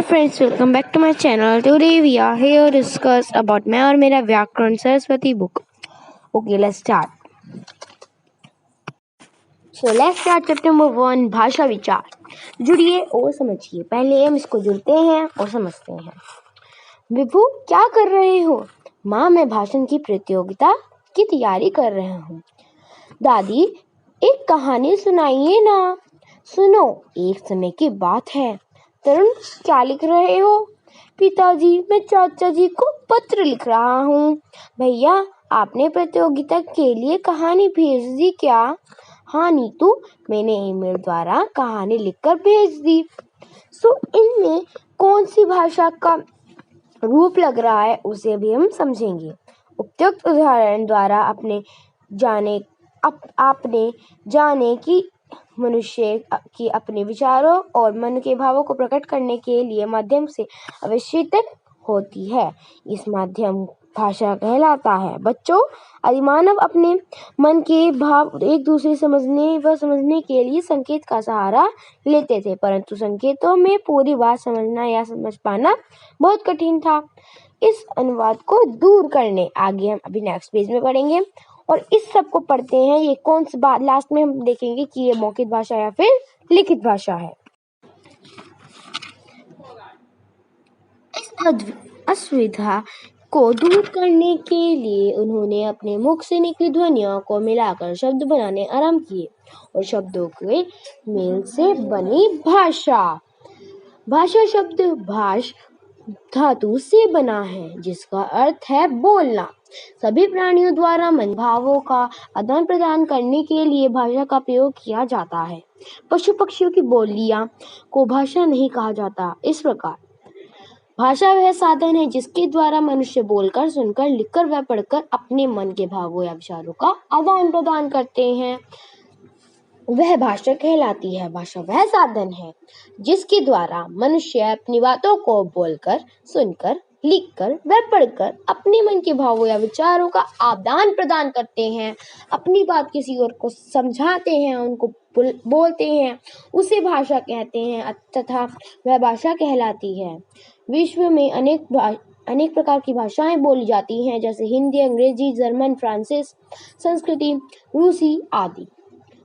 Hello friends, welcome back to my channel. Today we are here to discuss about मैं और मेरा व्याकरण Saraswati book. Okay, let's start. So let's start chapter number 1, भाषा विचार. जुड़िए और समझिए. पहले हम इसको जुड़ते हैं और समझते हैं. विभू, क्या कर रहे हो? माँ, मैं भाषण की प्रतियोगिता की तैयारी कर रहा हूँ. दादी, एक कहानी सुनाइए ना. सुनो, एक समय की बात है. तरुण, क्या लिख रहे हो? पिताजी, मैं चाचा जी को पत्र लिख रहा हूँ. भैया, आपने प्रतियोगिता के लिए कहानी भेज दी क्या? हाँ नीतू, मैंने ईमेल द्वारा कहानी लिखकर भेज दी. सो इनमें कौन सी भाषा का रूप लग रहा है उसे भी हम समझेंगे. उपयुक्त उदाहरण द्वारा आपने जाने कि मनुष्य की अपने विचारों और मन के भावों को प्रकट करने के लिए माध्यम से आवश्यक होती है. इस माध्यम भाषा कहलाता है. बच्चों, आदिमानव अपने मन के भाव एक दूसरे समझने के लिए संकेत का सहारा लेते थे, परंतु संकेतों में पूरी बात समझना या समझ पाना बहुत कठिन था. इस अनुवाद को दूर करने आगे हम अभी नेक्स्ट पेज में पढ़ेंगे और इस सब को पढ़ते हैं. ये कौन सी बात लास्ट में हम देखेंगे कि ये मौखिक भाषा या फिर लिखित भाषा है. इस असुविधा को दूर करने के लिए उन्होंने अपने मुख से निकली ध्वनियों को मिलाकर शब्द बनाने आरंभ किए और शब्दों के मेल से बनी भाषा. भाषा शब्द भाष धातु से बना है जिसका अर्थ है बोलना. सभी प्राणियों द्वारा मन भावों का आदान प्रदान करने के लिए भाषा का प्रयोग किया जाता है. पशु पक्षियों की बोलियां को भाषा नहीं कहा जाता. इस प्रकार भाषा वह साधन है जिसके द्वारा मनुष्य बोलकर, सुनकर, लिखकर व पढ़कर अपने मन के भावों या विचारों का आदान प्रदान करते हैं. वह भाषा कहलाती है. भाषा वह साधन है जिसके द्वारा मनुष्य अपनी बातों को बोलकर, सुनकर, लिखकर व पढ़कर अपने मन के भावों या विचारों का आदान प्रदान करते हैं. अपनी बात किसी और को समझाते हैं, उनको बोलते हैं, उसे भाषा कहते हैं तथा वह भाषा कहलाती है. विश्व में अनेक प्रकार की भाषाएं बोली जाती हैं, जैसे हिंदी, अंग्रेजी, जर्मन, फ्रांसीसी, संस्कृत, रूसी आदि.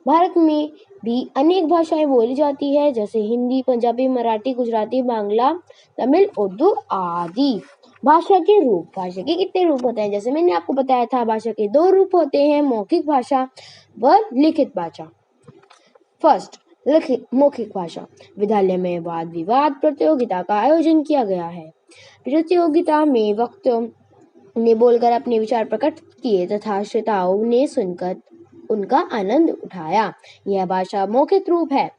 भारत में भी अनेक भाषाएं बोली जाती है, जैसे हिंदी, पंजाबी, मराठी, गुजराती, बांग्ला, तमिल, उर्दू आदि. भाषा के रूप. भाषा के कितने रूप होते हैं? जैसे मैंने आपको बताया था, भाषा के 2 रूप होते हैं, मौखिक भाषा व लिखित भाषा. फर्स्ट, मौखिक भाषा. विद्यालय में वाद विवाद प्रतियोगिता का आयोजन किया गया है. प्रतियोगिता में वक्ताओं ने बोलकर अपने विचार प्रकट किए तथा श्रोताओं ने सुनकर उनका आनंद उठाया. यह भाषा मौखिक रूप है.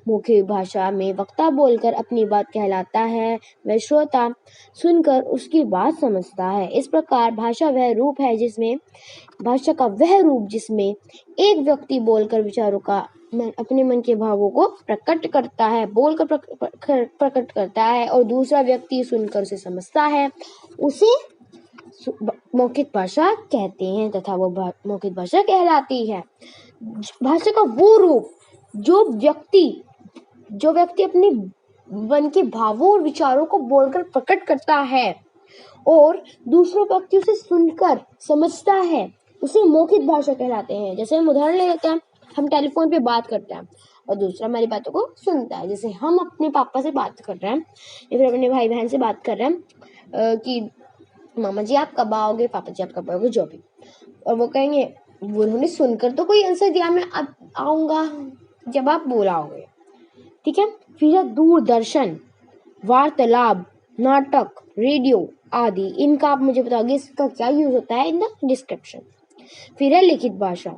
मौखिक भाषा में वक्ता बोलकर अपनी बात कहलाता है, वह श्रोता सुनकर उसकी बात समझता है. इस प्रकार भाषा वह रूप जिसमें एक व्यक्ति बोलकर विचारों का अपने मन के भावों को प्रकट करता है, बोलकर प्रकट करता है और दूसरा व्यक्ति सुनकर उसे समझता है, उसे मौखिक भाषा कहते हैं तथा वो मौखिक भाषा कहलाती है. भाषा का वो रूप जो व्यक्ति अपने मन के भावों और विचारों को बोलकर प्रकट करता है और दूसरों व्यक्ति उसे सुनकर समझता है, उसे मौखिक भाषा कहलाते हैं. जैसे हम उदाहरण ले लेते हैं, हम टेलीफोन पे बात करते हैं और दूसरा हमारी बातों को सुनता है. जैसे हम अपने पापा से बात कर रहे हैं या फिर अपने भाई बहन से बात कर रहे हैं कि मामा जी आप कब आओगे, पापा जी आप कब आओगे, जो भी, और वो कहेंगे, उन्होंने सुनकर तो कोई आंसर दिया, मैं अब आऊंगा जब आप बुलाओगे. ठीक है. फिर है दूरदर्शन, वार्तालाप, नाटक, रेडियो आदि. इनका आप मुझे बताओगे इसका क्या यूज होता है इन द डिस्क्रिप्शन. फिर है लिखित भाषा.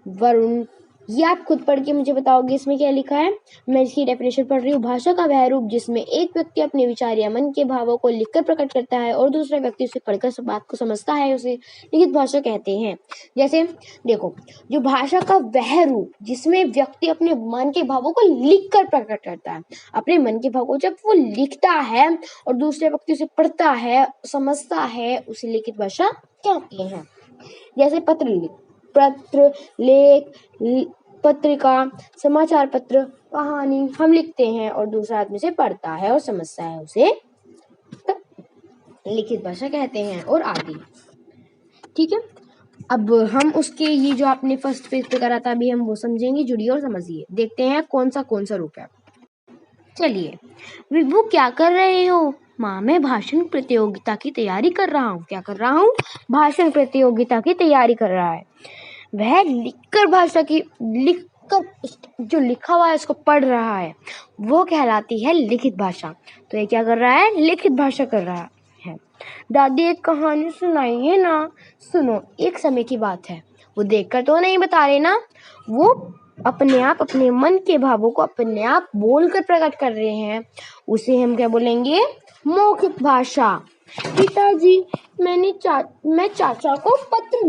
वरुण, ये आप खुद पढ़ के मुझे बताओगे इसमें क्या लिखा है. मैं इसकी डेफिनेशन पढ़ रही हूँ. भाषा का वह रूप जिसमें एक व्यक्ति अपने विचार या मन के भावों को लिखकर प्रकट करता है और दूसरा व्यक्ति उसे पढ़कर बात को समझता है, उसे लिखित भाषा कहते हैं. जैसे देखो, जो भाषा का वह रूप जिसमें व्यक्ति अपने मन के भावों को लिखकर प्रकट करता है, अपने मन के भाव को जब वो लिखता है और दूसरे व्यक्ति उसे पढ़ता है, समझता है, उसे लिखित भाषा कहते हैं. जैसे पत्र, लेख, पत्रिका, समाचार पत्र, कहानी हम लिखते हैं और दूसरा आदमी से पढ़ता है और समझता है, उसे लिखित भाषा कहते हैं और आदि। ठीक है, अब हम उसके ये जो आपने फर्स्ट पेज पे करा था अभी हम वो समझेंगे। जुड़िए और समझिए। देखते हैं कौन सा रूप है। चलिए, विभू क्या कर रहे हो? माँ, मैं भाषण प्रतियोगिता की तैयारी कर रहा हूँ। क्या कर रहा हूँ? भाषण प्रतियोगिता की तैयारी कर रहा है। वह लिखकर जो लिखा हुआ है उसको पढ़ रहा है, वो कहलाती है लिखित भाषा। तो ये क्या कर रहा है? लिखित भाषा कर रहा है। दादी एक कहानी सुनाइए ना। सुनो, एक समय की बात है। वो देखकर तो नहीं बता रहे ना, वो अपने आप अपने मन के भावों को अपने आप बोलकर प्रकट कर रहे हैं। उसे हम क्या बोलेंगे? मौखिक भाषा। पिताजी, मैं चाचा को पत्र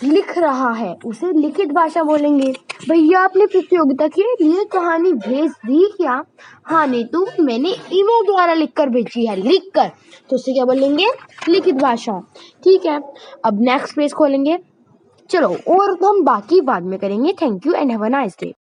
लिख रहा है, उसे लिखित भाषा बोलेंगे। भैया, आपने प्रतियोगिता के लिए कहानी भेज दी क्या? हाँ, नहीं तो मैंने ईमेल द्वारा लिखकर भेजी है। लिखकर, तो उसे क्या बोलेंगे? लिखित भाषा। ठीक है, अब नेक्स्ट पेज खोलेंगे। चलो, और हम बाकी बाद में करेंगे। Thank you and have a nice day.